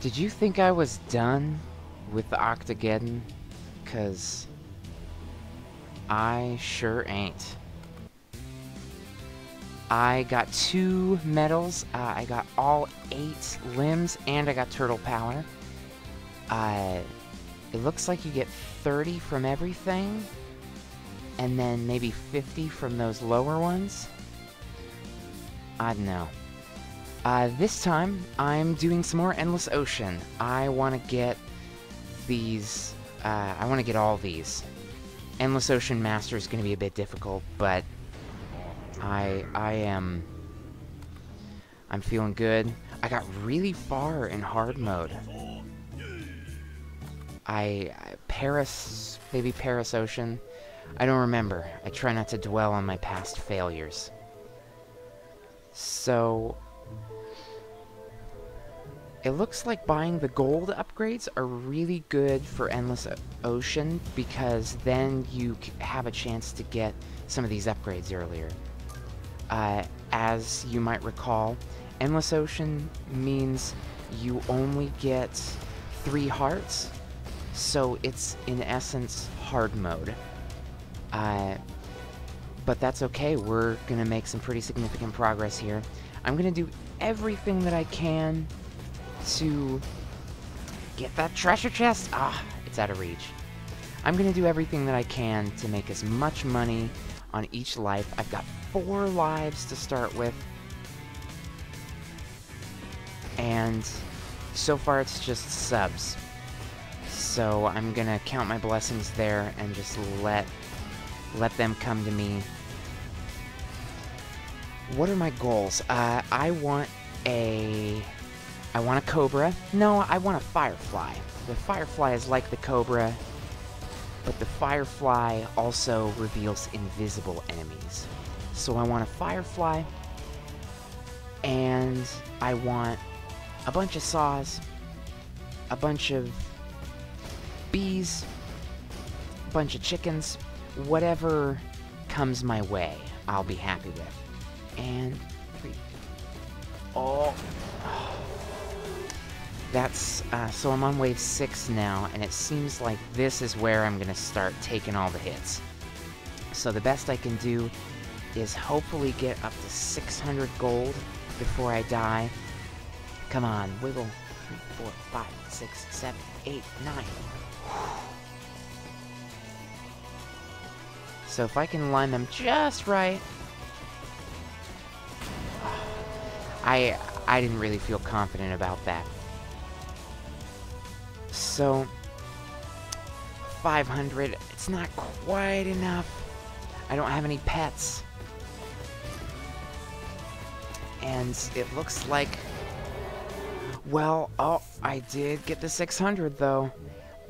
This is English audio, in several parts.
Did you think I was done with the Octogeddon? 'Cause I sure ain't. I got 2 medals, I got all 8 limbs, and I got turtle power. It looks like you get 30 from everything, and then maybe 50 from those lower ones. I don't know. This time, I'm doing some more Endless Ocean. I want to get these, I want to get all these. Endless Ocean Master is going to be a bit difficult, but I'm feeling good. I got really far in hard mode. Maybe Paris Ocean. I don't remember. I try not to dwell on my past failures. So, it looks like buying the gold upgrades are really good for Endless Ocean, because then you have a chance to get some of these upgrades earlier. As you might recall, Endless Ocean means you only get 3 hearts, so it's in essence hard mode. But that's okay, we're gonna make some pretty significant progress here. I'm gonna do everything that I can to get that treasure chest. It's out of reach. I'm gonna do everything that I can to make as much money on each life. I've got 4 lives to start with, and so far it's just subs. So I'm gonna count my blessings there and just let them come to me. What are my goals? I want a cobra. No, I want a firefly. The firefly is like the cobra, but the firefly also reveals invisible enemies. So I want a firefly, and I want a bunch of saws, a bunch of bees, a bunch of chickens, whatever comes my way, I'll be happy with. And 3. Oh. That's, so I'm on wave 6 now, and it seems like this is where I'm gonna start taking all the hits. So the best I can do is hopefully get up to 600 gold before I die. Come on, wiggle. 3, 4, 5, 6, 7, 8, 9. So if I can line them just right... I didn't really feel confident about that. So, 500, it's not quite enough. I don't have any pets. And it looks like... Well, oh, I did get the 600 though.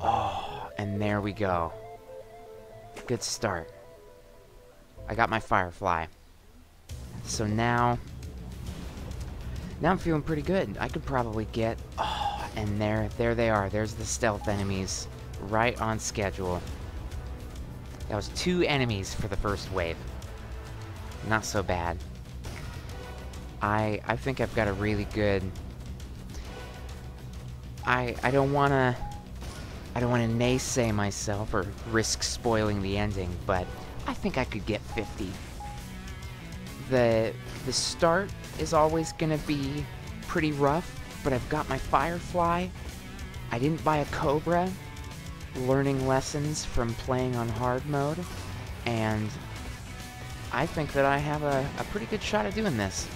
Oh, and there we go. Good start. I got my firefly. So now I'm feeling pretty good. I could probably get... Oh, and there they are. There's the stealth enemies. Right on schedule. That was 2 enemies for the first wave. Not so bad. I think I've got a really good... I don't wanna naysay myself or risk spoiling the ending, but I think I could get 50. The start is always gonna be pretty rough, but I've got my firefly. I didn't buy a cobra, learning lessons from playing on hard mode, and I think that I have a pretty good shot at doing this.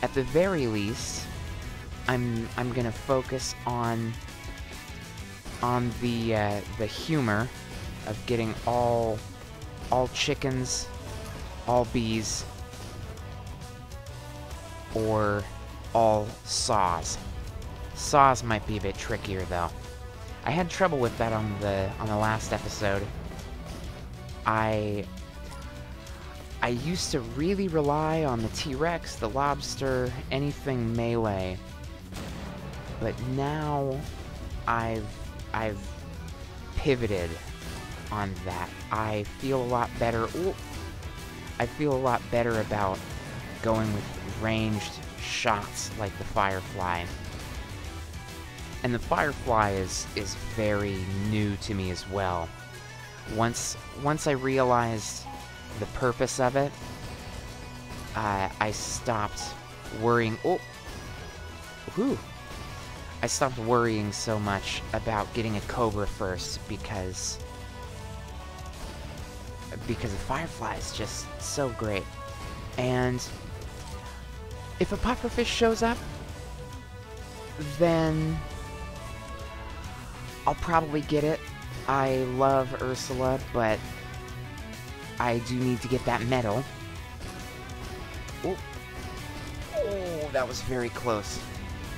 At the very least, I'm gonna focus on the humor of getting all chickens, all bees, or all saws. Saws might be a bit trickier though. I had trouble with that on the last episode. I used to really rely on the T-Rex, the lobster, anything melee. But now I've pivoted on that. I feel a lot better. Ooh, I feel a lot better about going with ranged shots like the firefly. And the firefly is very new to me as well. Once I realized the purpose of it, I stopped worrying. Oh, whew. I stopped worrying so much about getting a cobra first because the firefly is just so great. And if a pufferfish shows up, then I'll probably get it. I love Ursula, but I do need to get that medal. Oh, oh, that was very close.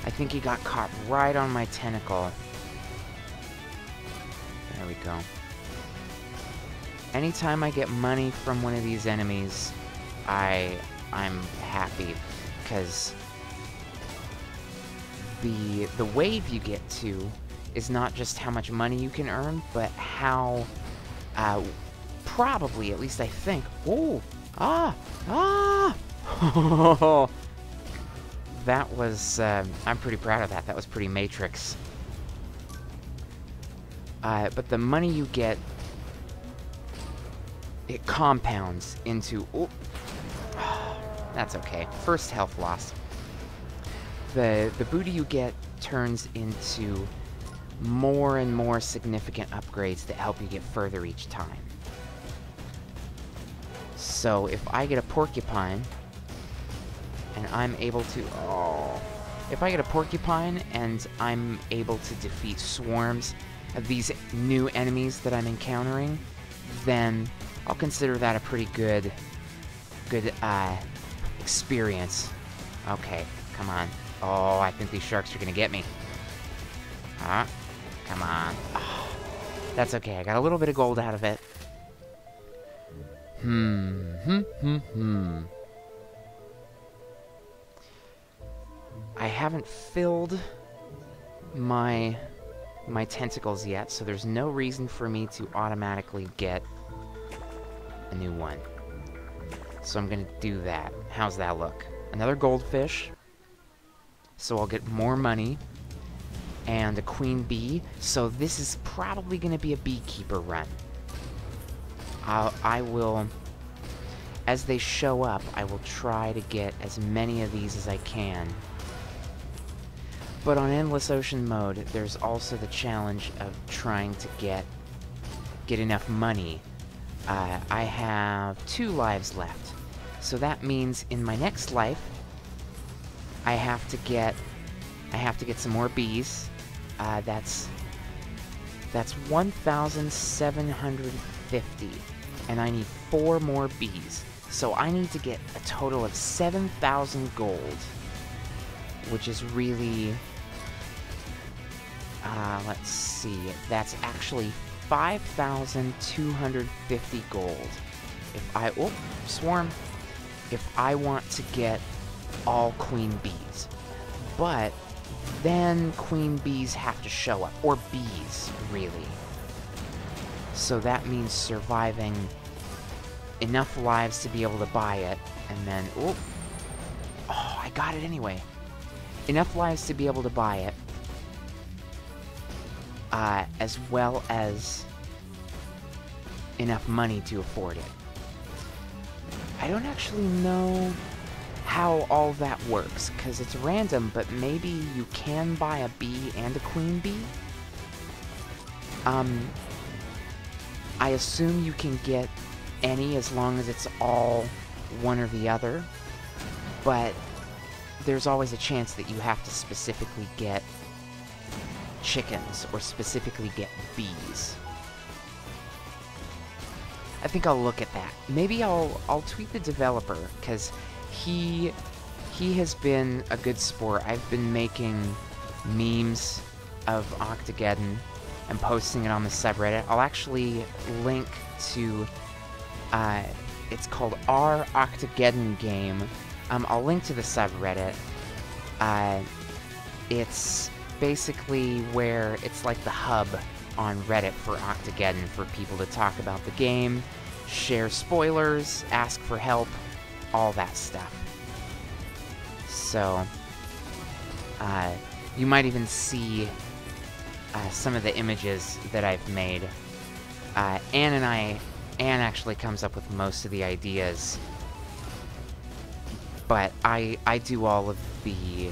I think he got caught right on my tentacle. There we go. Anytime I get money from one of these enemies, I'm happy, because the wave you get to is not just how much money you can earn, but how probably, at least I think. Oh, that was I'm pretty proud of that. That was pretty Matrix. But the money you get, it compounds into. Oh, that's okay. First health loss. The booty you get turns into more and more significant upgrades that help you get further each time. So if I get a porcupine, and I'm able to... Oh. If I get a porcupine and I'm able to defeat swarms of these new enemies that I'm encountering, then I'll consider that a pretty good experience. Okay, come on. Oh, I think these sharks are gonna get me. Huh? Come on. Oh, that's okay, I got a little bit of gold out of it. I haven't filled my tentacles yet, so there's no reason for me to automatically get a new one. So I'm gonna do that. How's that look? Another goldfish. So I'll get more money. And a queen bee. So this is probably gonna be a beekeeper run. I will, as they show up, I will try to get as many of these as I can. But on Endless Ocean mode, there's also the challenge of trying to get enough money. I have 2 lives left. So that means in my next life, I have to get some more bees. That's 1,750, and I need 4 more bees. So I need to get a total of 7,000 gold, which is really, let's see, that's actually 5,250 gold. If I, oh, swarm, if I want to get all queen bees. But then queen bees have to show up, or bees, really. So that means surviving enough lives to be able to buy it, and then, oh, I got it anyway. Enough lives to be able to buy it, as well as enough money to afford it. I don't actually know how all that works, because it's random, but maybe you can buy a bee and a queen bee? I assume you can get any as long as it's all one or the other, but there's always a chance that you have to specifically get chickens or specifically get bees. I think I'll look at that. Maybe I'll tweet the developer, because he has been a good sport. I've been making memes of Octogeddon and posting it on the subreddit. I'll actually link to, it's called ARE Octogeddon game. I'll link to the subreddit. It's basically where it's like the hub on Reddit for Octogeddon, for people to talk about the game, share spoilers, ask for help, all that stuff. So, you might even see some of the images that I've made. Anne actually comes up with most of the ideas, but I do all of the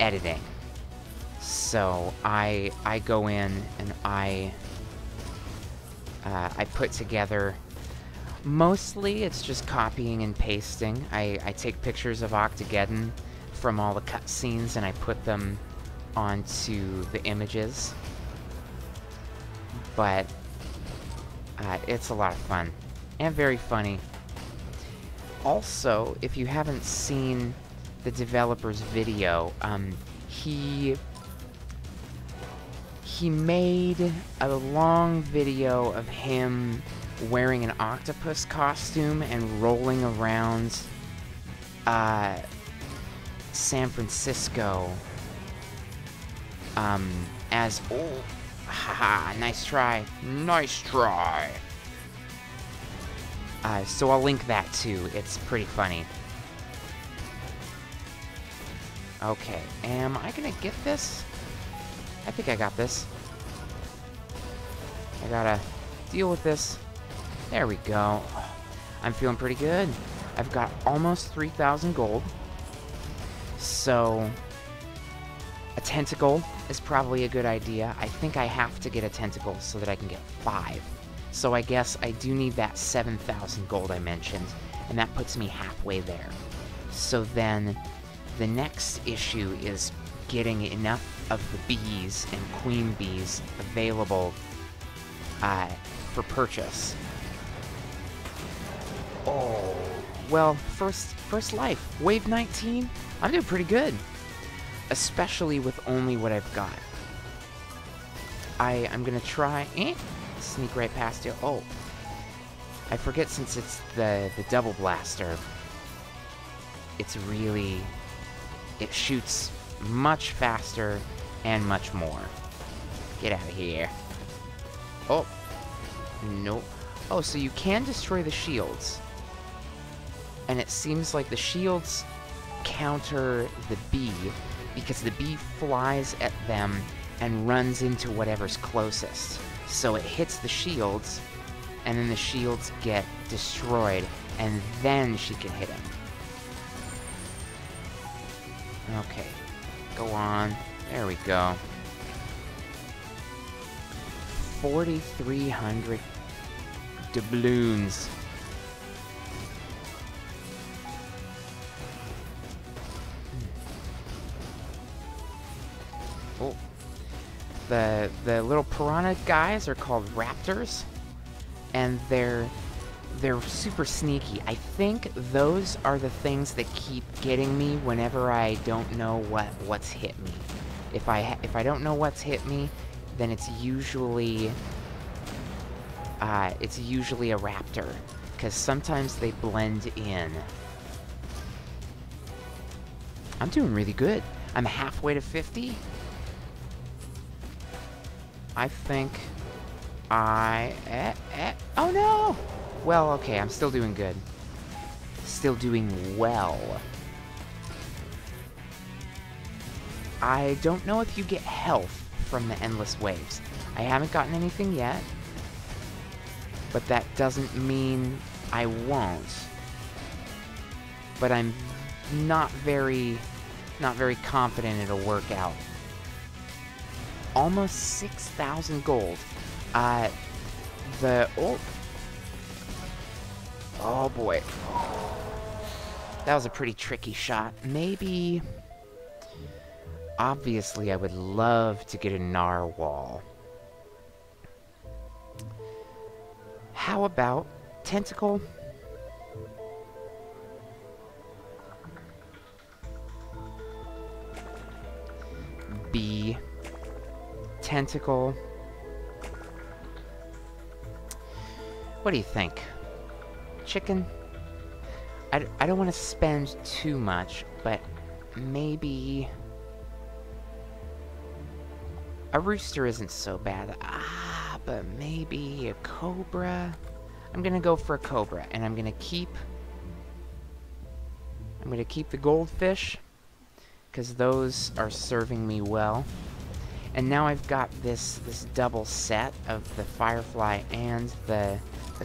editing. So I go in and I put together. Mostly it's just copying and pasting. I take pictures of Octogeddon from all the cutscenes and I put them onto the images. But it's a lot of fun and very funny. Also, if you haven't seen the developer's video, he made a long video of him wearing an octopus costume and rolling around San Francisco as haha, nice try. So I'll link that too. It's pretty funny. Okay, am I gonna get this? I think I got this. I gotta deal with this. There we go. I'm feeling pretty good. I've got almost 3,000 gold. So a tentacle is probably a good idea. I think I have to get a tentacle so that I can get 5. So I guess I do need that 7,000 gold I mentioned, and that puts me halfway there. So then the next issue is getting enough of the bees and queen bees available for purchase. Oh, well, first life, wave 19. I'm doing pretty good, especially with only what I've got. I'm gonna try sneak right past you. Oh, I forget, since it's the double blaster, it shoots much faster and much more. Get out of here. Oh, no. Oh, so you can destroy the shields. And it seems like the shields counter the bee, because the bee flies at them and runs into whatever's closest. So it hits the shields, and then the shields get destroyed, and then she can hit him. Okay, go on. There we go. 4,300 doubloons. Oh, the little piranha guys are called raptors, and they're super sneaky. I think those are the things that keep getting me whenever I don't know what's hit me. If I don't know what's hit me, then it's usually a raptor, because sometimes they blend in. I'm doing really good. I'm halfway to 50. I think oh no! Well, okay, I'm still doing good. Still doing well. I don't know if you get health from the endless waves. I haven't gotten anything yet, but that doesn't mean I won't. But I'm not very confident it'll work out. Almost 6,000 gold. Oh boy. That was a pretty tricky shot. Maybe... Obviously, I would love to get a narwhal. How about tentacle? B. Tentacle. What do you think? Chicken? I don't want to spend too much, but maybe... A rooster isn't so bad. But maybe a cobra? I'm gonna go for a cobra, and I'm gonna keep the goldfish, because those are serving me well. And now I've got this double set of the Firefly and the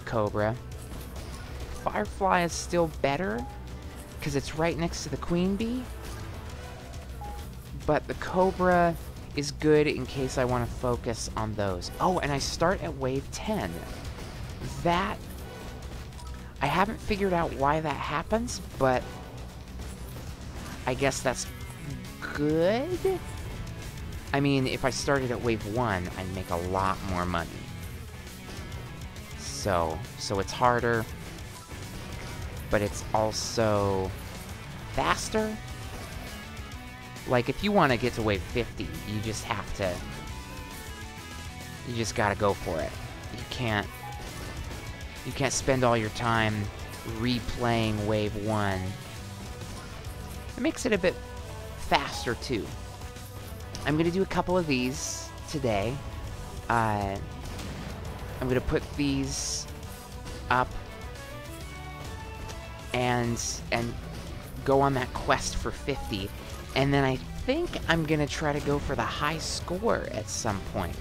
Cobra. Firefly is still better, because it's right next to the Queen Bee. But the Cobra is good in case I want to focus on those. Oh, and I start at wave 10. That... I haven't figured out why that happens, but... I guess that's good? I mean, if I started at wave 1, I'd make a lot more money. So it's harder, but it's also faster. Like, if you want to get to wave 50, you just have to... You just gotta go for it. You can't spend all your time replaying wave 1. It makes it a bit faster, too. I'm gonna do a couple of these today. I'm gonna put these up and go on that quest for 50. And then I think I'm gonna try to go for the high score at some point.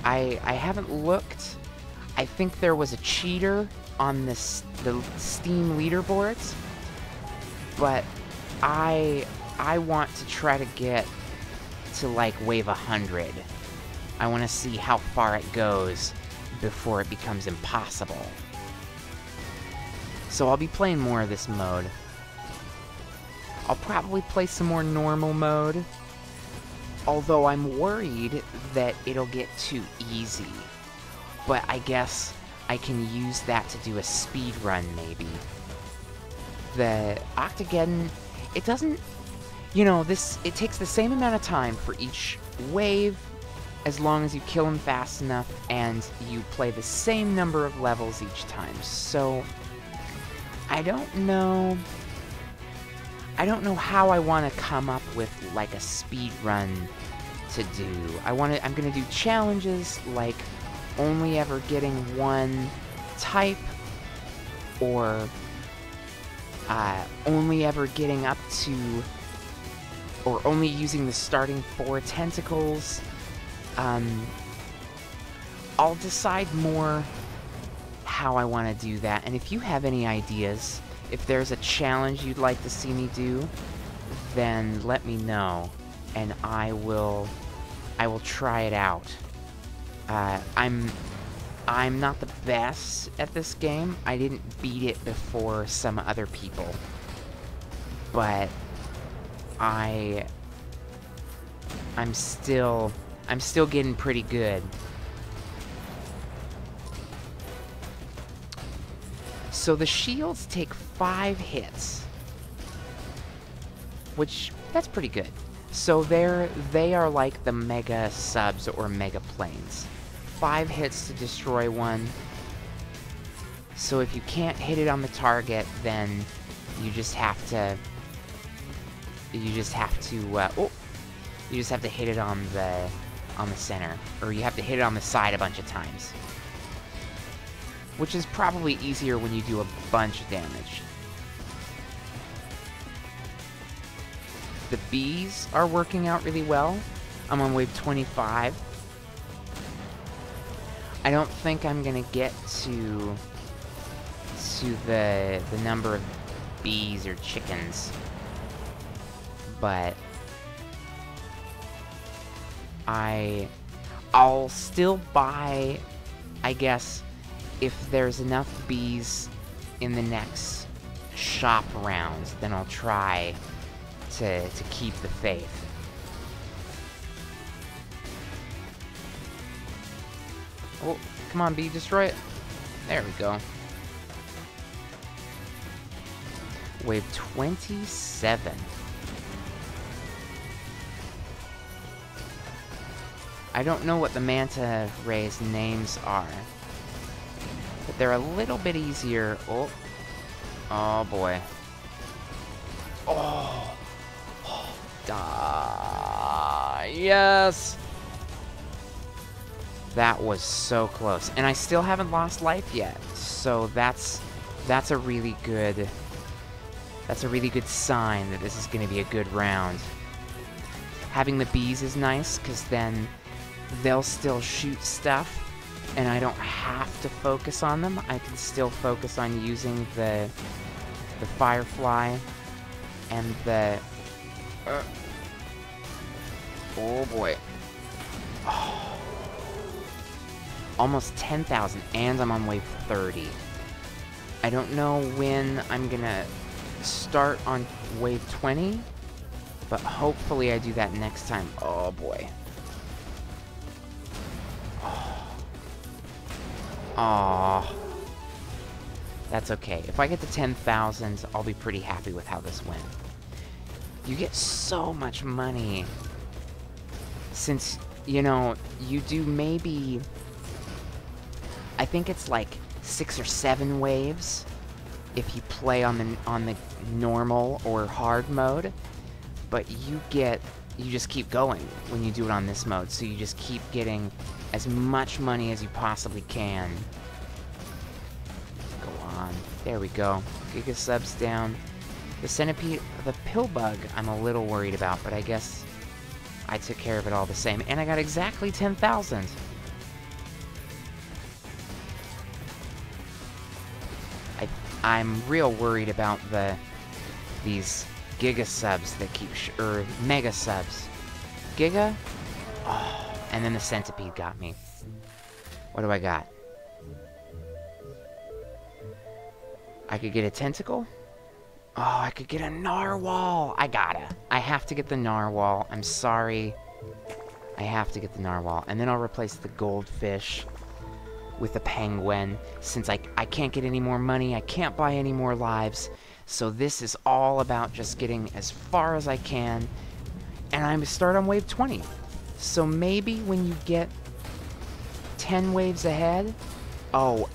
I haven't looked. I think there was a cheater on the Steam leaderboards, but I want to try to get to like wave 100. I want to see how far it goes before it becomes impossible. So I'll be playing more of this mode. I'll probably play some more normal mode, although I'm worried that it'll get too easy. But I guess I can use that to do a speed run, maybe. The Octogeddon, it doesn't... You know, it takes the same amount of time for each wave, as long as you kill them fast enough, and you play the same number of levels each time. So, I don't know how I want to come up with, like, a speed run to do. I'm gonna do challenges, like, only ever getting one type, or, only ever getting up to... or only using the starting 4 tentacles. I'll decide more how I want to do that, and if you have any ideas, if there's a challenge you'd like to see me do, then let me know, and I will try it out. I'm not the best at this game. I didn't beat it before some other people, but I'm still getting pretty good. So the shields take 5 hits, which that's pretty good. So they are like the mega subs or mega planes. 5 hits to destroy one. So if you can't hit it on the target, then you just have to hit it on the center, or you have to hit it on the side a bunch of times, which is probably easier when you do a bunch of damage. The bees are working out really well. I'm on wave 25. I don't think I'm gonna get to the number of bees or chickens, but I'll still buy, I guess, if there's enough bees in the next shop rounds, then I'll try to keep the faith. Oh, come on, bee, destroy it. There we go. Wave 27. I don't know what the manta ray's names are, but they're a little bit easier. Oh, oh boy. Oh, yes. That was so close, and I still haven't lost life yet. So that's a really good sign that this is going to be a good round. Having the bees is nice, because then they'll still shoot stuff, and I don't have to focus on them. I can still focus on using the firefly and the... oh boy. Oh. Almost 10,000, and I'm on wave 30. I don't know when I'm gonna start on wave 20, but hopefully I do that next time. Oh boy. Aww. That's okay. If I get to 10,000, I'll be pretty happy with how this went. You get so much money. Since, you know, you do maybe... I think it's like 6 or 7 waves if you play on the normal or hard mode. But you just keep going when you do it on this mode. So you just keep getting as much money as you possibly can. Go on. There we go. Giga subs down. The centipede, the pill bug, I'm a little worried about, but I guess I took care of it all the same. And I got exactly 10,000. I'm real worried about these giga subs that keep or mega subs. Giga? Oh, and then the centipede got me. What do I got? I could get a tentacle? Oh, I could get a narwhal. I have to get the narwhal. I'm sorry. I have to get the narwhal. And then I'll replace the goldfish with the penguin. Since I can't get any more money, I can't buy any more lives. So this is all about just getting as far as I can. And I'm to start on wave 20. So maybe when you get 10 waves ahead... Oh.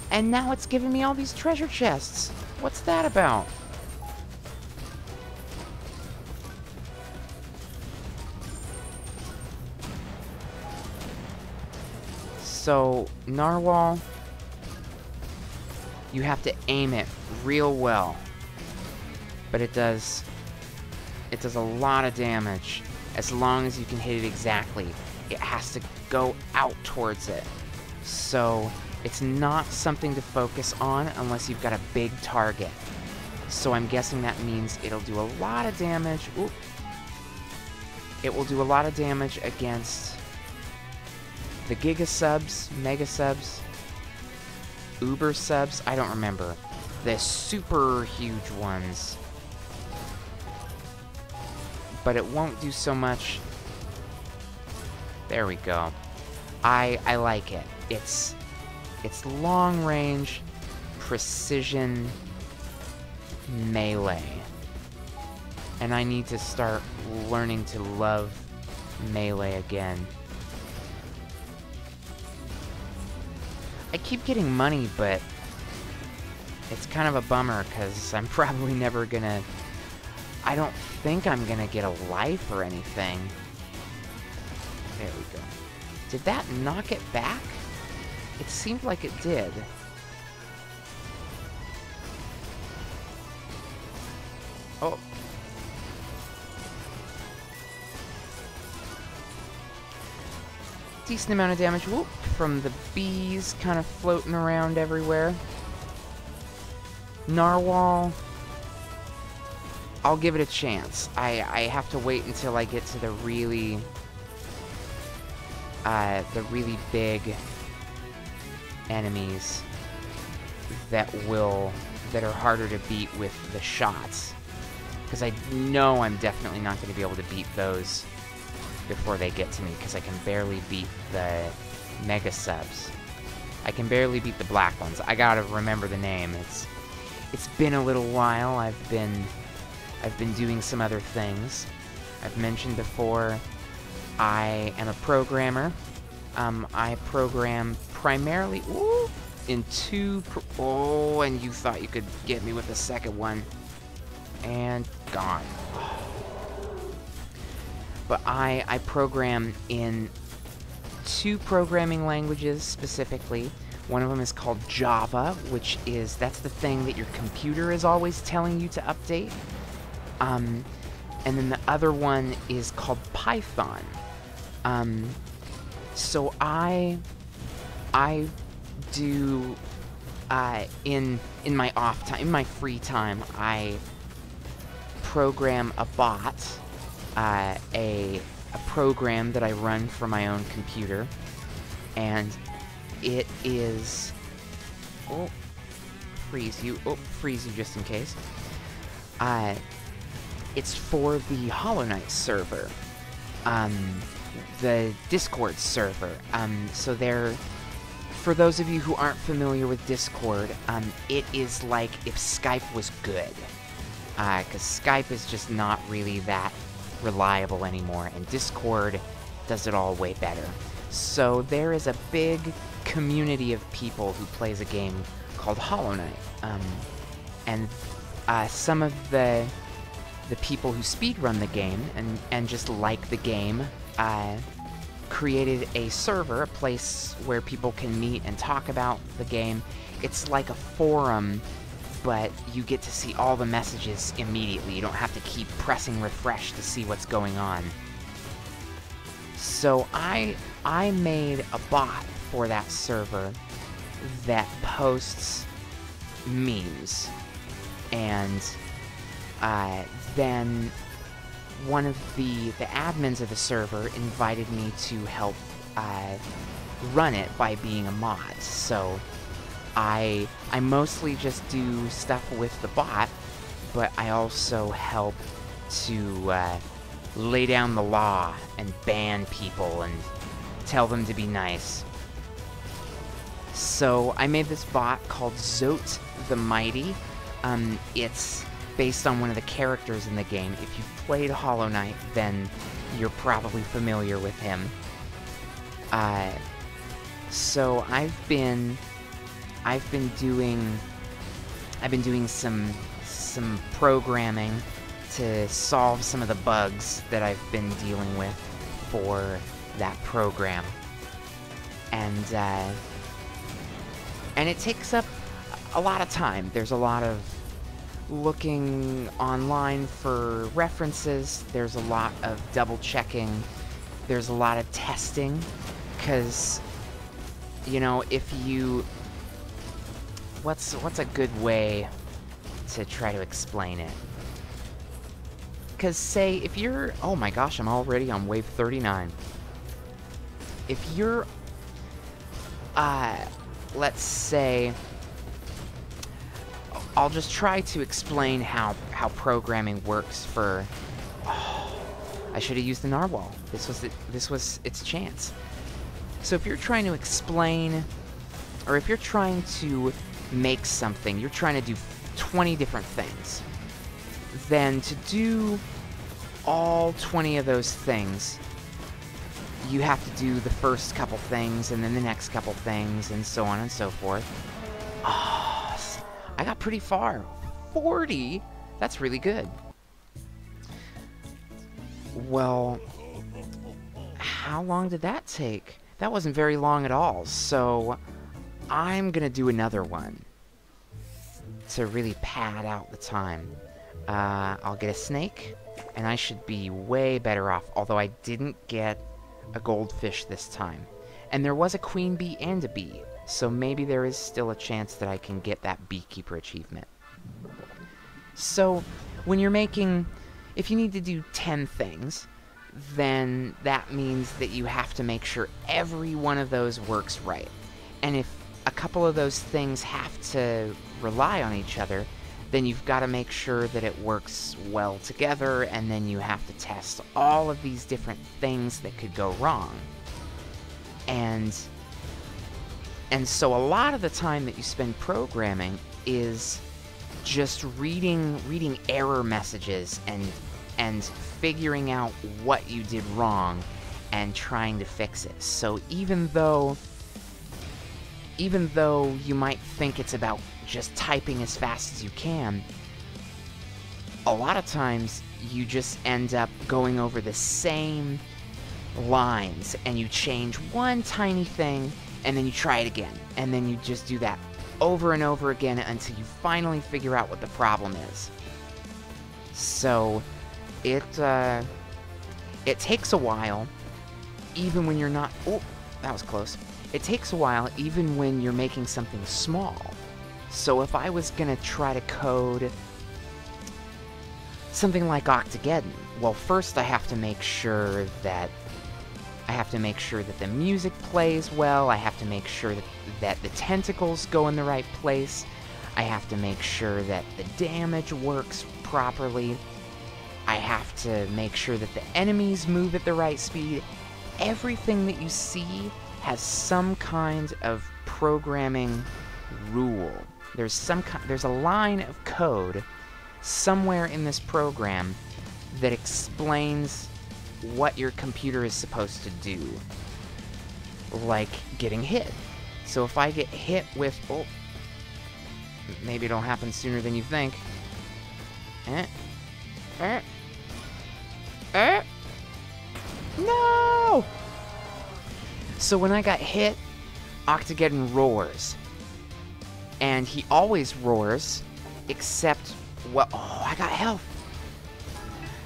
And now it's giving me all these treasure chests. What's that about? So, narwhal, you have to aim it real well. But it does a lot of damage as long as you can hit it exactly. It has to go out towards it. So, it's not something to focus on unless you've got a big target. So I'm guessing that means it'll do a lot of damage. Oop. It will do a lot of damage against the giga subs, mega subs, uber subs, I don't remember. The super huge ones. But it won't do so much. There we go. I like it. It's long range, precision melee. And I need to start learning to love melee again. I keep getting money, but it's kind of a bummer because I'm probably never gonna... I don't think I'm gonna get a life or anything. There we go. Did that knock it back? It seemed like it did. Oh. Decent amount of damage, whoop, from the bees kind of floating around everywhere. Narwhal, I'll give it a chance. I have to wait until I get to the really big enemies that are harder to beat with the shots. Because I know I'm definitely not going to be able to beat those before they get to me, because I can barely beat the mega subs. I can barely beat the black ones. I gotta remember the name. It's been a little while. I've been doing some other things. I've mentioned before I am a programmer. I program primarily in oh, and you thought you could get me with the second one. And gone. But I program in 2 programming languages specifically. One of them is called Java, that's the thing that your computer is always telling you to update. And then the other one is called Python. So I do, in my off time, in my free time, I program a bot, a program that I run for my own computer, and it is, freeze you just in case. It's for the Hollow Knight server, the Discord server. So for those of you who aren't familiar with Discord, it is like if Skype was good, because Skype is just not really that reliable anymore, and Discord does it all way better. So there is a big community of people who plays a game called Hollow Knight, and some of the people who speedrun the game and just like the game created a server, a place where people can meet and talk about the game. It's like a forum, but you get to see all the messages immediately. You don't have to keep pressing refresh to see what's going on. So I made a bot for that server that posts memes, and then one of the admins of the server invited me to help run it by being a mod. So I mostly just do stuff with the bot, but I also help to lay down the law and ban people and tell them to be nice. So I made this bot called Zote the Mighty. It's based on one of the characters in the game. If you've played Hollow Knight, then you're probably familiar with him. So I've been doing some programming to solve some of the bugs that I've been dealing with for that program, and it takes up a lot of time. There's a lot of looking online for references, there's a lot of double checking, there's a lot of testing, because, you know, if you... What's a good way to try to explain it? Because, say, if you're... Oh my gosh, I'm already on wave 39. If you're... let's say... I'll just try to explain how programming works for... Oh, I should have used the narwhal. This was its chance. So if you're trying to explain, or if you're trying to make something, you're trying to do 20 different things, then to do all 20 of those things, you have to do the first couple things, and then the next couple things, and so on and so forth. I got pretty far. 40? That's really good. Well, how long did that take? That wasn't very long at all, so I'm gonna do another one to really pad out the time. I'll get a snake, and I should be way better off, although I didn't get a goldfish this time. And there was a queen bee and a bee, so maybe there is still a chance that I can get that beekeeper achievement. So, when you're making... If you need to do 10 things, then that means that you have to make sure every one of those works right. And if a couple of those things have to rely on each other, then you've got to make sure that it works well together, and then you have to test all of these different things that could go wrong. And so a lot of the time that you spend programming is just reading error messages and figuring out what you did wrong and trying to fix it. So even though you might think it's about just typing as fast as you can, a lot of times you just end up going over the same lines, and you change one tiny thing, and then you try it again, and then you just do that over and over again until you finally figure out what the problem is. So it takes a while, even when you're not... Oh, that was close. It takes a while even when you're making something small. So if I was going to try to code something like Octogeddon, well, first I have to make sure that the music plays well. I have to make sure that the tentacles go in the right place. I have to make sure that the damage works properly. I have to make sure that the enemies move at the right speed. Everything that you see has some kind of programming rule. There's a line of code somewhere in this program that explains what your computer is supposed to do. Like getting hit. So if I get hit with... Oh, maybe it'll happen sooner than you think. No! So when I got hit, Octogeddon roars. And he always roars, except... Well, oh, I got health.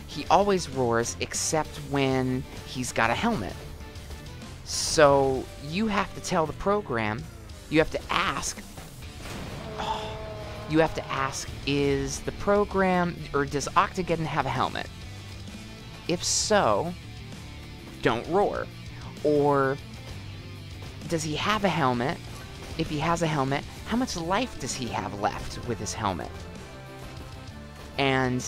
He always roars, except when he's got a helmet. So you have to tell the program, you have to ask... You have to ask, is the program, or does Octogeddon have a helmet? If so, don't roar. Or, does he have a helmet? If he has a helmet, how much life does he have left with his helmet? And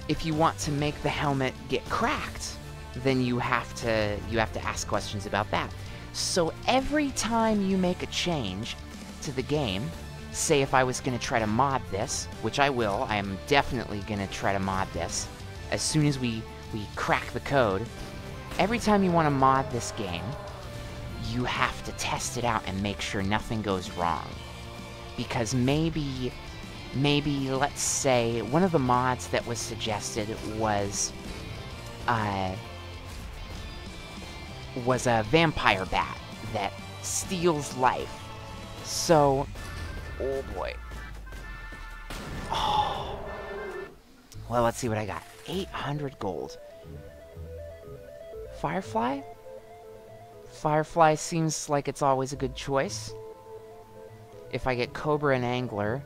if you want to make the helmet get cracked, then you have to ask questions about that. So every time you make a change to the game, say if I was going to try to mod this, which I will, I am definitely going to try to mod this, as soon as we crack the code, every time you want to mod this game, you have to test it out and make sure nothing goes wrong. Because maybe, let's say, one of the mods that was suggested was a vampire bat that steals life. So... Oh boy. Oh. Well, let's see what I got. 800 gold. Firefly? Firefly seems like it's always a good choice. If I get Cobra and Angler,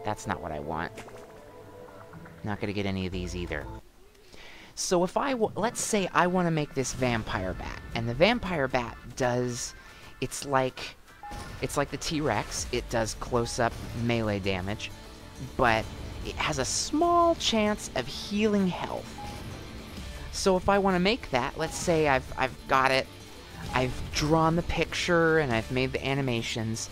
that's not what I want. Not gonna get any of these either. So if let's say I want to make this vampire bat, and the vampire bat does, it's like the T-Rex. It does close-up melee damage, but it has a small chance of healing health. So if I want to make that, let's say I've got it, I've drawn the picture and I've made the animations,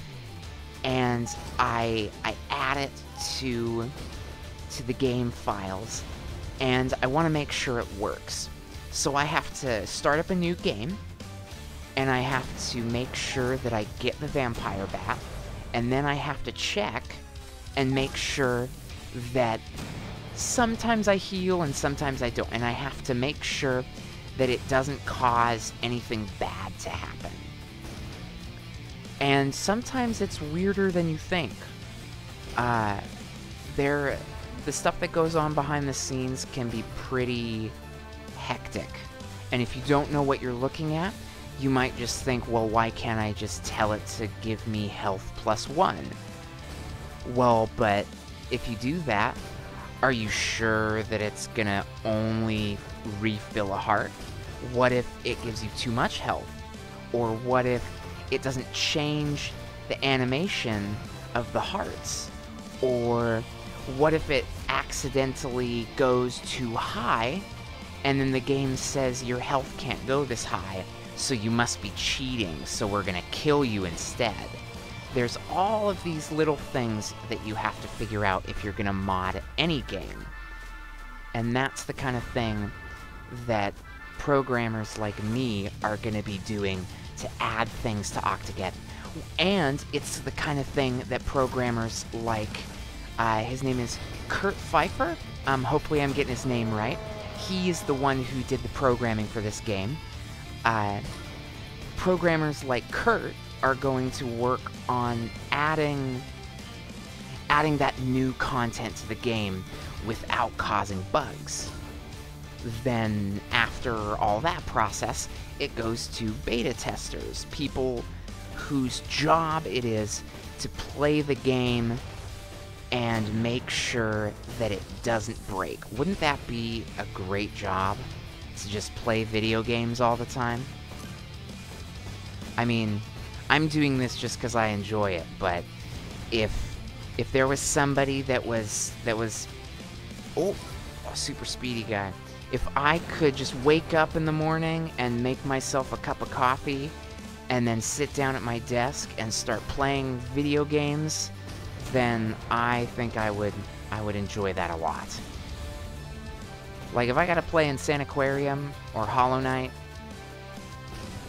and I add it to the game files, and I want to make sure it works. So I have to start up a new game, and I have to make sure that I get the vampire bat, and then I have to check and make sure that sometimes I heal and sometimes I don't, and I have to make sure that it doesn't cause anything bad to happen. And sometimes it's weirder than you think. The stuff that goes on behind the scenes can be pretty hectic. And if you don't know what you're looking at, you might just think, well, why can't I just tell it to give me health +1? Well, but if you do that, are you sure that it's gonna only refill a heart? What if it gives you too much health? Or what if it doesn't change the animation of the hearts? Or what if it accidentally goes too high, and then the game says your health can't go this high, so you must be cheating, so we're gonna kill you instead? There's all of these little things that you have to figure out if you're gonna mod any game. And that's the kind of thing that programmers like me are gonna be doing to add things to Octogeddon. And it's the kind of thing that programmers like, his name is Kurt Pfeiffer. Hopefully I'm getting his name right. He is the one who did the programming for this game. Programmers like Kurt are going to work on adding that new content to the game without causing bugs. then after all that process, it goes to beta testers, people whose job it is to play the game and make sure that it doesn't break. Wouldn't that be a great job, to just play video games all the time? I mean, I'm doing this just because I enjoy it, but if there was somebody that was oh, a super speedy guy. If I could just wake up in the morning and make myself a cup of coffee and then sit down at my desk and start playing video games, then I think I would enjoy that a lot. Like, if I gotta play in Sanaquarium, or Hollow Knight,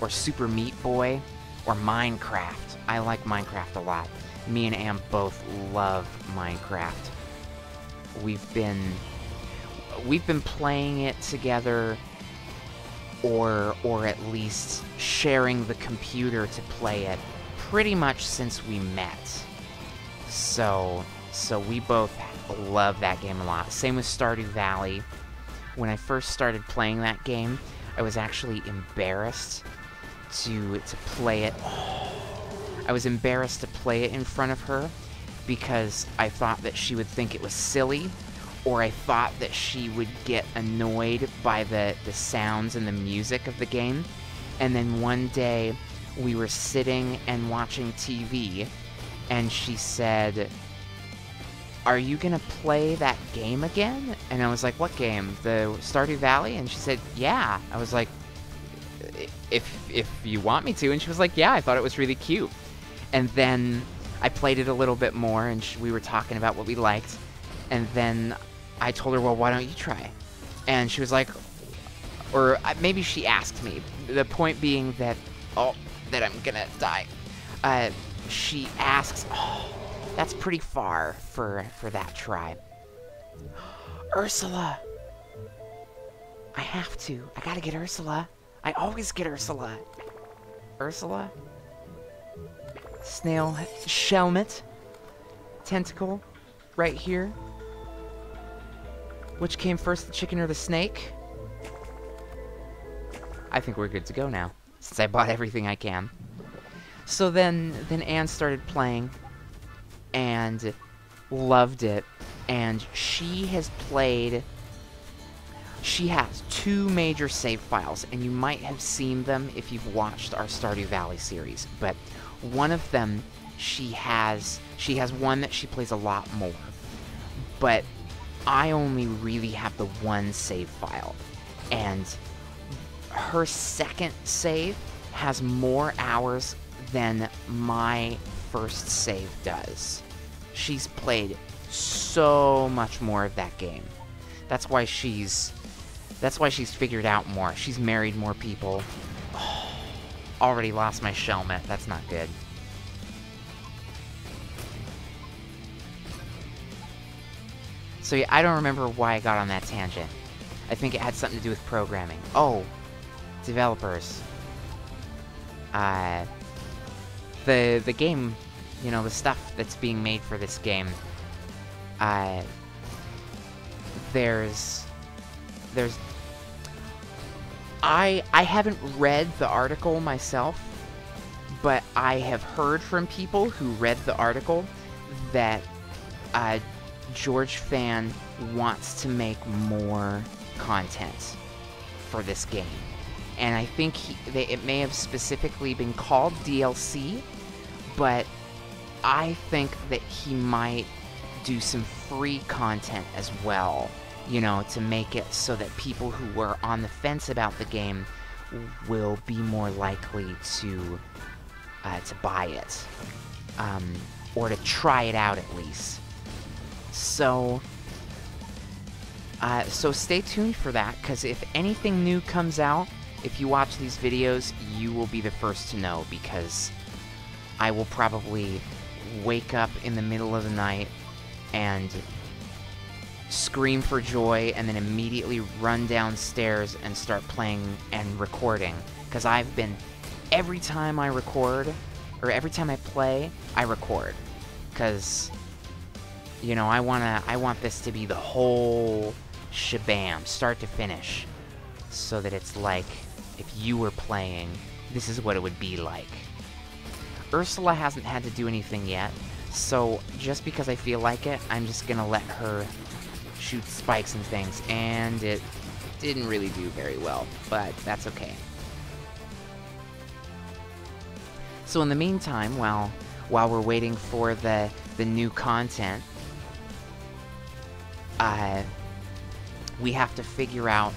or Super Meat Boy, or Minecraft. I like Minecraft a lot. Me and Am both love Minecraft. We've been playing it together, or at least sharing the computer to play it pretty much since we met. So we both love that game a lot. Same with Stardew Valley. When I first started playing that game, I was actually embarrassed to play it. I was embarrassed to play it in front of her because I thought that she would think it was silly, or I thought that she would get annoyed by the sounds and the music of the game. And then one day, we were sitting and watching TV, and she said, "Are you gonna play that game again?" And I was like, "What game? The Stardew Valley?" And she said, "Yeah." I was like, if you want me to." And she was like, "Yeah, I thought it was really cute." And then I played it a little bit more, and we were talking about what we liked. And then I told her, "Well, why don't you try?" And she was like, or maybe she asked me. The point being that, that I'm gonna die. She asks, "Oh, that's pretty far for that try." Ursula! I have to. I gotta get Ursula. I always get Ursula. Ursula? Snail Shelmet. Tentacle. Right here. Which came first, the chicken or the snake? I think we're good to go now, since I bought everything I can. So then Anne started playing, and loved it, and she has 2 major save files, and you might have seen them if you've watched our Stardew Valley series, but one of them, she has one that she plays a lot more, but I only really have the one save file, and her second save has more hours than my first save does. She's played so much more of that game. That's why she's figured out more. She's married more people. Oh, already lost my Shelmet. That's not good. So yeah, I don't remember why I got on that tangent. I think it had something to do with programming. Oh, developers. The game, you know, the stuff that's being made for this game, I haven't read the article myself, but I have heard from people who read the article that George Fan wants to make more content for this game. And I think it may have specifically been called DLC, but I think that he might do some free content as well, you know, to make it so that people who were on the fence about the game will be more likely to buy it, or to try it out at least. So stay tuned for that, because if anything new comes out, if you watch these videos, you will be the first to know, because I will probably wake up in the middle of the night and scream for joy, and then immediately run downstairs and start playing and recording. Because every time I record, or every time I play, I record. Because, you know, I want this to be the whole shabam, start to finish, so that it's like if you were playing, this is what it would be like. Ursula hasn't had to do anything yet, so just because I feel like it, I'm just gonna let her shoot spikes and things, and it didn't really do very well, but that's okay. So in the meantime, while we're waiting for the new content, we have to figure out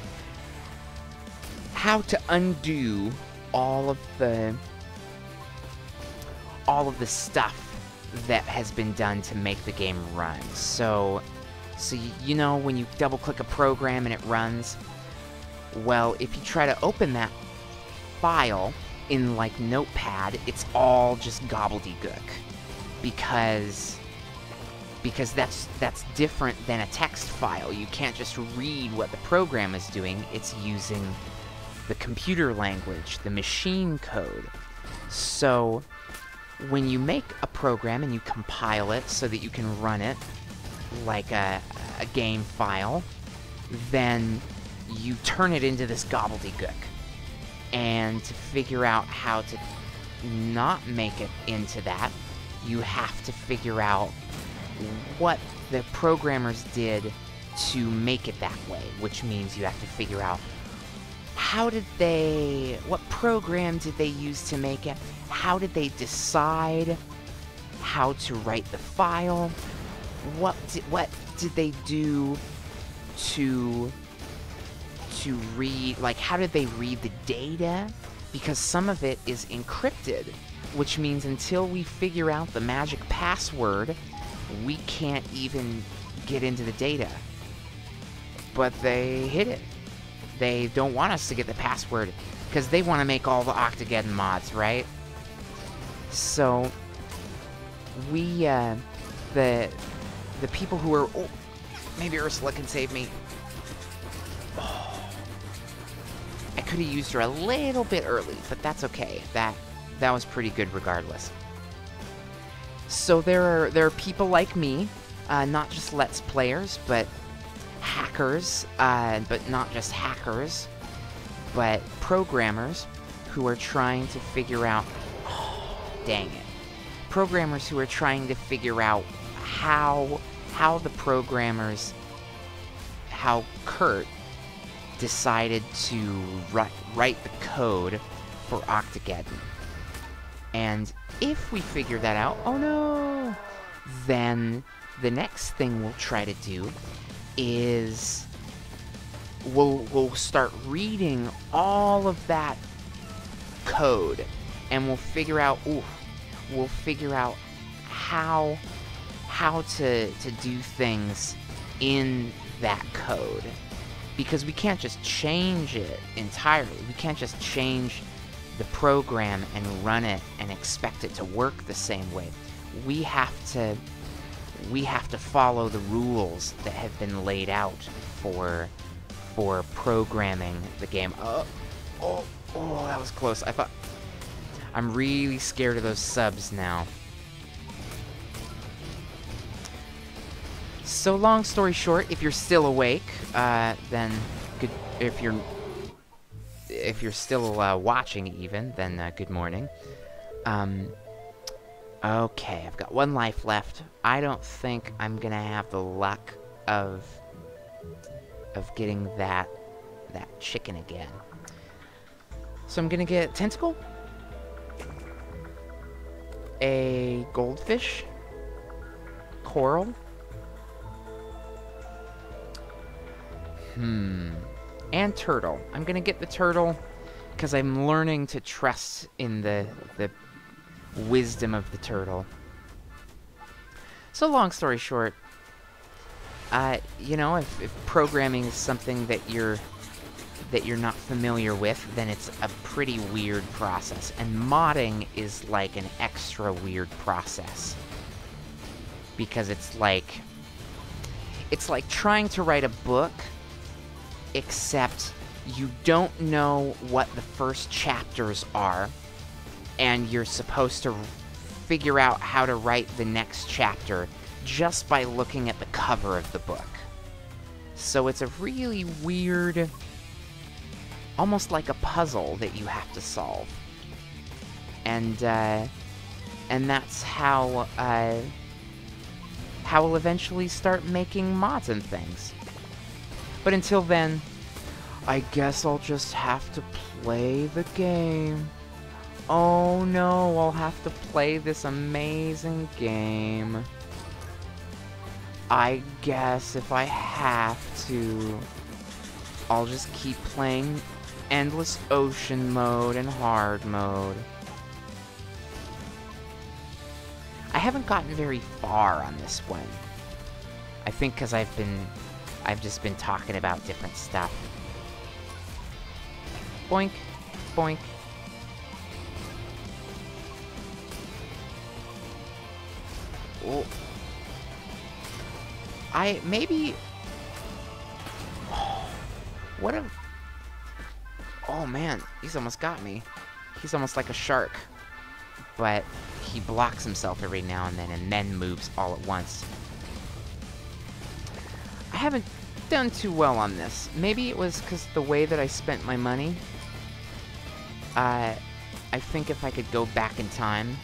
how to undo all of the stuff that has been done to make the game run. So you know when you double click a program and it runs, well, if you try to open that file in like Notepad, it's all just gobbledygook, because that's different than a text file. You can't just read what the program is doing. It's using the computer language, the machine code. So when you make a program and you compile it so that you can run it like a game file, then you turn it into this gobbledygook. And to figure out how to not make it into that, you have to figure out what the programmers did to make it that way, which means you have to figure out what program did they use to make it? How did they decide how to write the file? What did they do to read, like, how did they read the data? Because some of it is encrypted, which means until we figure out the magic password, we can't even get into the data. But they hid it. They don't want us to get the password, because they want to make all the Octogeddon mods, right? So, we, the people who are... Oh, maybe Ursula can save me. Oh. I could have used her a little bit early, but that's okay. That was pretty good regardless. So there are people like me, not just Let's Players, but hackers, but not just hackers, but programmers who are trying to figure out... Oh, dang it. Programmers who are trying to figure out how the programmers... How Kurt decided to write the code for Octogeddon. And if we figure that out, oh no, then the next thing we'll try to do is we'll start reading all of that code, and we'll figure out how to do things in that code. Because we can't just change it entirely. We can't just change the program and run it and expect it to work the same way. We have to follow the rules that have been laid out for programming the game. Oh, that was close. I'm really scared of those subs now. So long story short, if you're still awake, then good. If you're still watching even, then good morning. Okay, I've got one life left. I don't think I'm gonna have the luck of getting that chicken again. So I'm gonna get tentacle, a goldfish, coral. And turtle. I'm gonna get the turtle because I'm learning to trust in the wisdom of the turtle. So long story short, you know, if programming is something that you're not familiar with, then it's a pretty weird process. And modding is like an extra weird process. Because it's like trying to write a book, except you don't know what the first chapters are, and you're supposed to figure out how to write the next chapter just by looking at the cover of the book. So it's a really weird, almost like a puzzle that you have to solve. And that's how we'll eventually start making mods and things. But until then, I guess I'll just have to play the game. Oh no, I'll have to play this amazing game. I guess if I have to, I'll just keep playing endless ocean mode and hard mode. I haven't gotten very far on this one. I think because I've just been talking about different stuff. Boink, boink. Oh. Maybe... What if... Oh man, he's almost got me. He's almost like a shark. But he blocks himself every now and then moves all at once. I haven't done too well on this. Maybe it was because the way that I spent my money. I think if I could go back in time,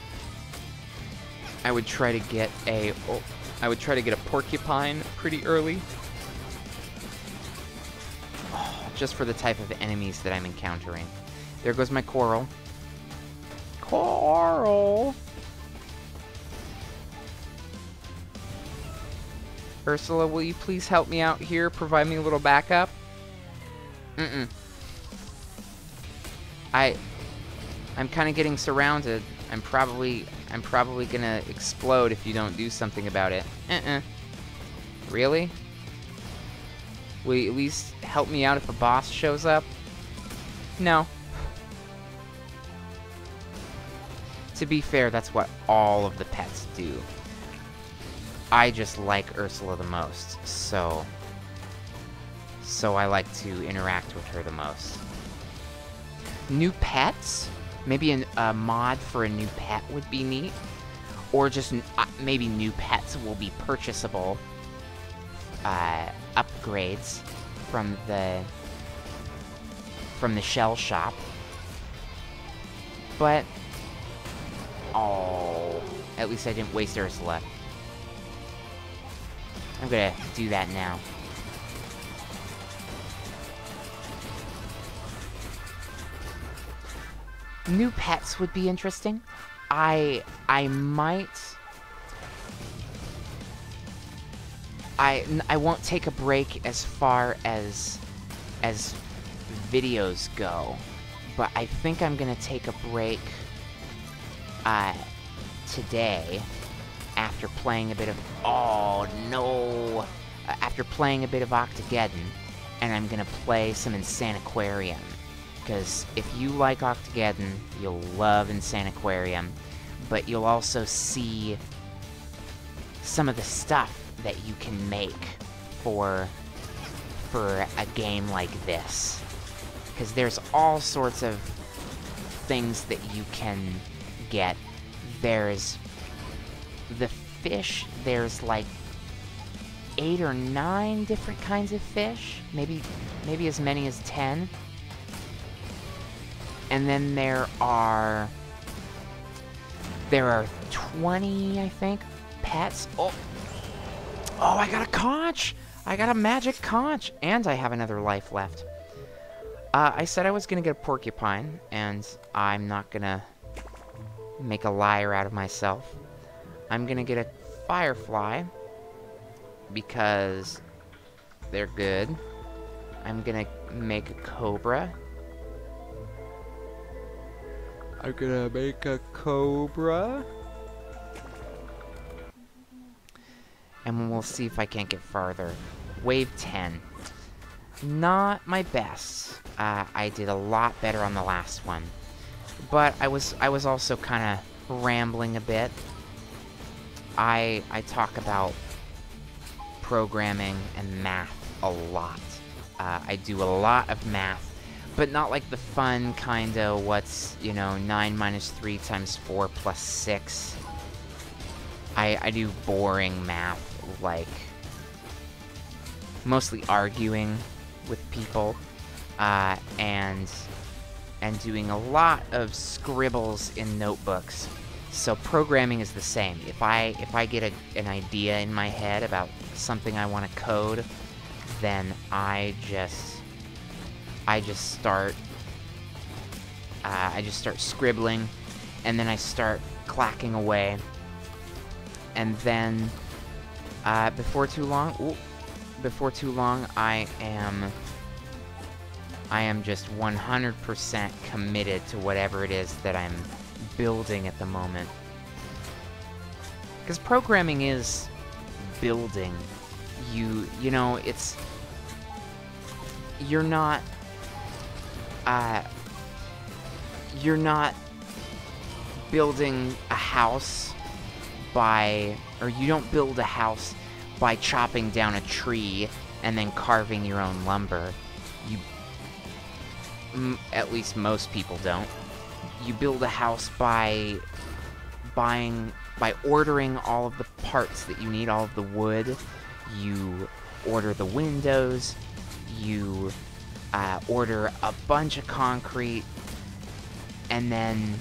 I would try to get a porcupine pretty early. Oh, just for the type of enemies that I'm encountering. There goes my coral. Coral! Ursula, will you please help me out here? Provide me a little backup? I'm kind of getting surrounded. I'm probably gonna explode if you don't do something about it. Really? Will you at least help me out if a boss shows up? No. To be fair, that's what all of the pets do. I just like Ursula the most, so I like to interact with her the most. New pets? Maybe a mod for a new pet would be neat. Or just maybe new pets will be purchasable upgrades from the shell shop. But oh, at least I didn't waste Ursula. I'm gonna do that now. New pets would be interesting. I won't take a break as far as videos go, but I think I'm gonna take a break today after playing a bit of after playing a bit of Octogeddon, and I'm gonna play some Insaniquarium. Because if you like Octogeddon, you'll love Insaniquarium, but you'll also see some of the stuff that you can make for a game like this. Because there's all sorts of things that you can get. There's the fish, there's like 8 or 9 different kinds of fish, maybe as many as 10. And then there are 20, I think, pets. Oh, I got a conch! I got a magic conch! And I have another life left. I said I was gonna get a porcupine, and I'm not gonna make a liar out of myself. I'm gonna get a firefly, because they're good. I'm gonna make a cobra. I'm gonna make a cobra. And we'll see if I can't get farther. Wave 10. Not my best. I did a lot better on the last one. But I was also kind of rambling a bit. I talk about programming and math a lot. I do a lot of math. But not like the fun kind of what's, 9 minus 3 times 4 plus 6. I do boring math like mostly arguing with people, and doing a lot of scribbles in notebooks. So programming is the same. If I get an idea in my head about something I want to code, then I just start scribbling, and then I start clacking away, and then before too long, I am just 100% committed to whatever it is that I'm building at the moment. Because programming is building. You know, you're not building a house you don't build a house by chopping down a tree and then carving your own lumber. At least most people don't. You build a house by ordering all of the parts that you need, all of the wood. You order the windows. You order a bunch of concrete, and then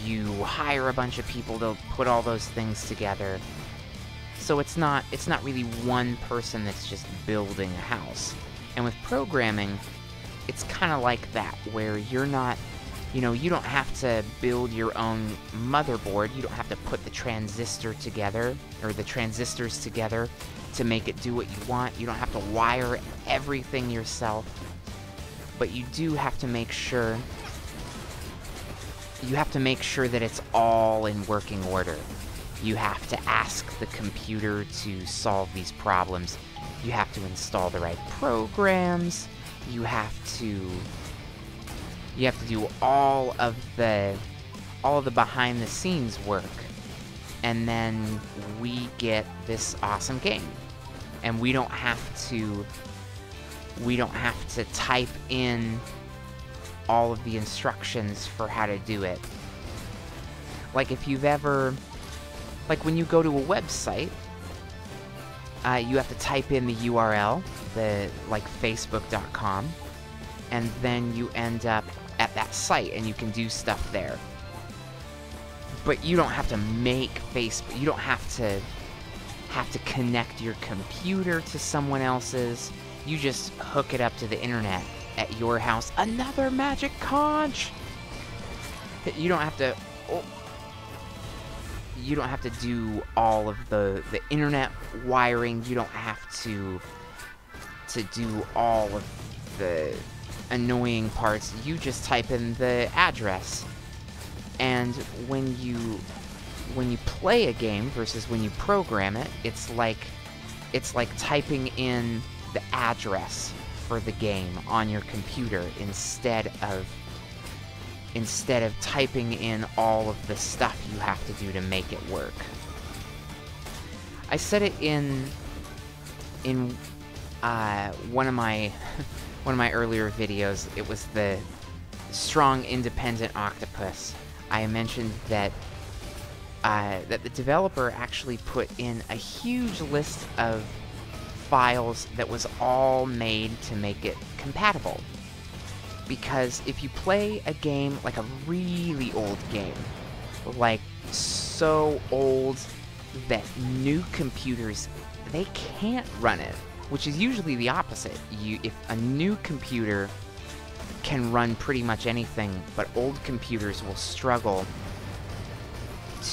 you hire a bunch of people to put all those things together. So it's not really one person that's just building a house. And with programming, it's kind of like that, where you're not, you don't have to build your own motherboard. You don't have to put the transistor together, or the transistors together, to make it do what you want. You don't have to wire everything yourself. But you do have to make sure that it's all in working order. You have to ask the computer to solve these problems. You have to install the right programs. You have to do all of the behind the scenes work. And then we get this awesome game. And we don't have to type in all of the instructions for how to do it. Like if you've ever, like when you go to a website, you have to type in the URL, like facebook.com, and then you end up at that site and you can do stuff there. But you don't have to make Facebook, you don't have to connect your computer to someone else's. You just hook it up to the internet at your house. Another magic conch! You don't have to do all of the internet wiring. You don't have to do all of the annoying parts. You just type in the address. And when you play a game versus when you program it, it's like typing in the address for the game on your computer instead of typing in all of the stuff you have to do to make it work. I said it in one of my earlier videos. It was the strong, independent octopus. I mentioned that the developer actually put in a huge list of files that was all made to make it compatible. Because if you play a game, like a really old game, like so old that new computers, they can't run it, which is usually the opposite. If a new computer can run pretty much anything, but old computers will struggle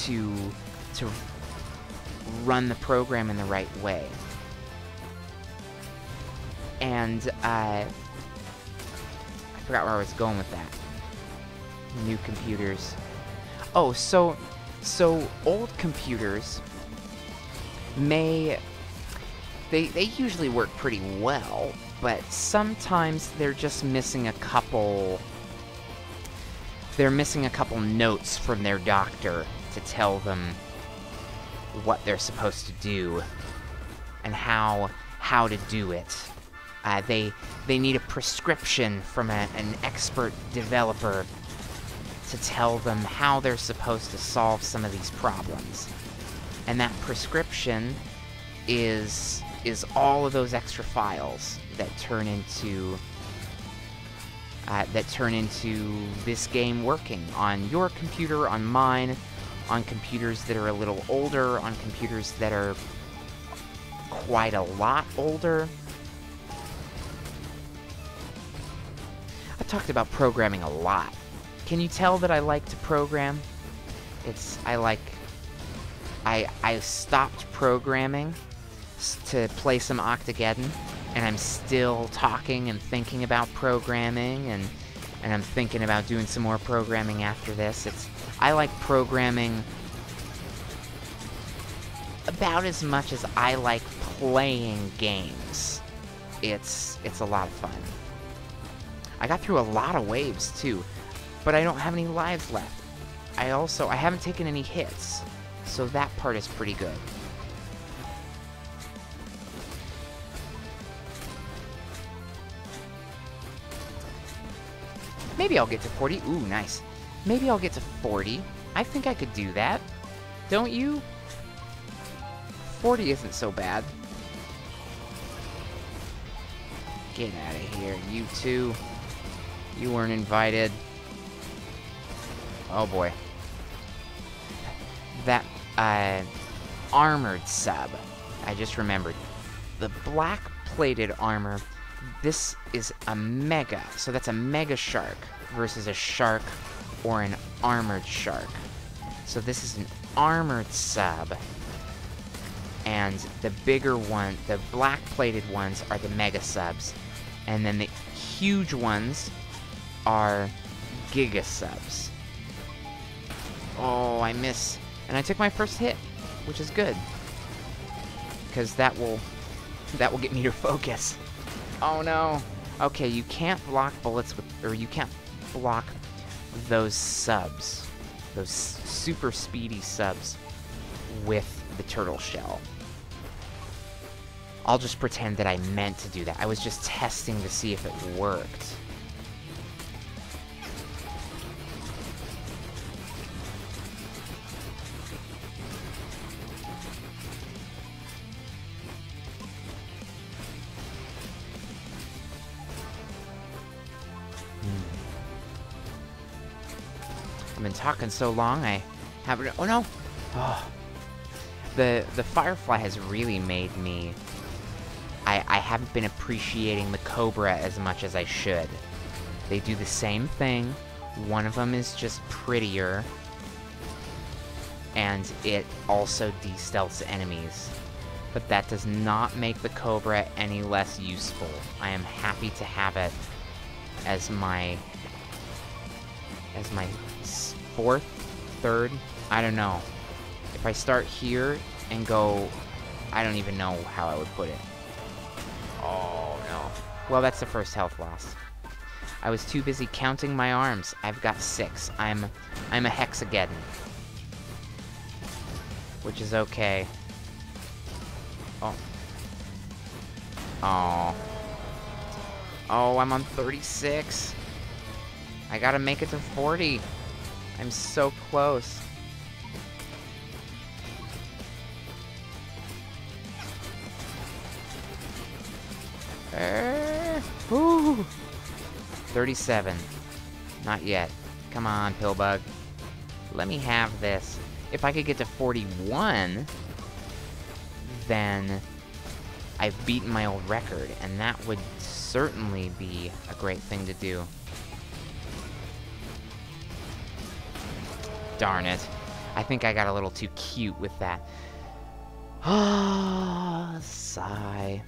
to run the program in the right way. And I forgot where I was going with that. New computers. Oh, so old computers they usually work pretty well, but sometimes they're just missing a couple. They're missing a couple notes from their doctor to tell them what they're supposed to do and how to do it. They need a prescription from an expert developer to tell them how they're supposed to solve some of these problems. And that prescription is is all of those extra files that turn into this game working on your computer, on mine, on computers that are a little older, on computers that are quite a lot older. I've talked about programming a lot. Can you tell that I like to program? I stopped programming to play some Octogeddon, and I'm still talking and thinking about programming, and I'm thinking about doing some more programming after this. I like programming about as much as I like playing games. It's a lot of fun. I got through a lot of waves too, but I don't have any lives left. I haven't taken any hits, so that part is pretty good. Maybe I'll get to 40. Ooh, nice. Maybe I'll get to 40. I think I could do that. Don't you? 40 isn't so bad. Get out of here, you two. You weren't invited. Oh boy. That, armored sub. I just remembered. The black-plated armor, this is a mega. So that's a mega shark versus a shark or an armored shark. So this is an armored sub. And the bigger one, the black-plated ones are the mega subs. And then the huge ones are giga subs. Oh, I miss. And I took my first hit, which is good. Because that will get me to focus. Oh no. Okay, you can't block bullets with, or you can't block those subs. Those super speedy subs with the turtle shell. I'll just pretend that I meant to do that. I was just testing to see if it worked. I've been talking so long, I haven't... Oh no! Oh. The Firefly has really made me... I haven't been appreciating the Cobra as much as I should. They do the same thing. One of them is just prettier. And it also de-stealths enemies. But that does not make the Cobra any less useful. I am happy to have it as my fourth, third, I don't know. If I start here and go, I don't even know how I would put it. Oh no. Well, that's the first health loss. I was too busy counting my arms. I've got 6. I'm a hexageddon. Which is okay. Oh. Oh. Oh, I'm on 36. I gotta make it to 40. I'm so close. Woo! 37. Not yet. Come on, Pillbug. Let me have this. If I could get to 41, then I've beaten my old record, and that would certainly be a great thing to do. Darn it. I think I got a little too cute with that. Ah, sigh.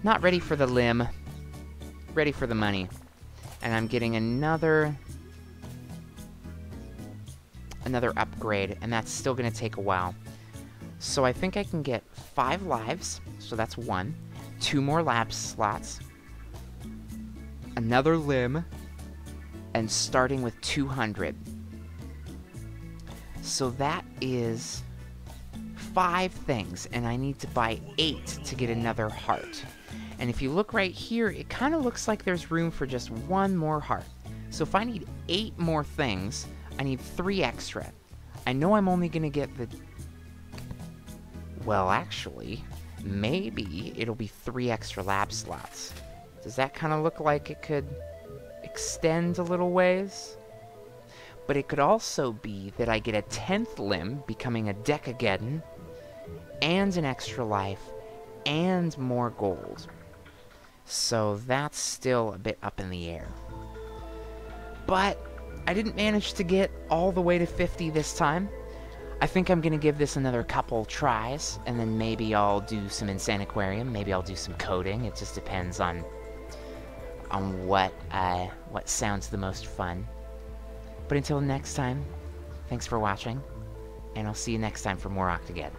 Not ready for the limb. Ready for the money. And I'm getting another upgrade, and that's still gonna take a while. So I think I can get 5 lives, so that's 1. 2 more lab slots. Another limb. And starting with 200. So that is 5 things, and I need to buy 8 to get another heart. And if you look right here, it kind of looks like there's room for just 1 more heart. So if I need 8 more things, I need 3 extra. I know I'm only going to get the Well, actually, maybe it'll be 3 extra lab slots. Does that kind of look like it could extend a little ways? But it could also be that I get a 10th limb, becoming a Decageddon, and an extra life, and more gold. So that's still a bit up in the air. But I didn't manage to get all the way to 50 this time. I think I'm gonna give this another couple tries, and then maybe I'll do some Insane Aquarium, maybe I'll do some coding. It just depends on what sounds the most fun. But until next time, thanks for watching, and I'll see you next time for more Octogeddon.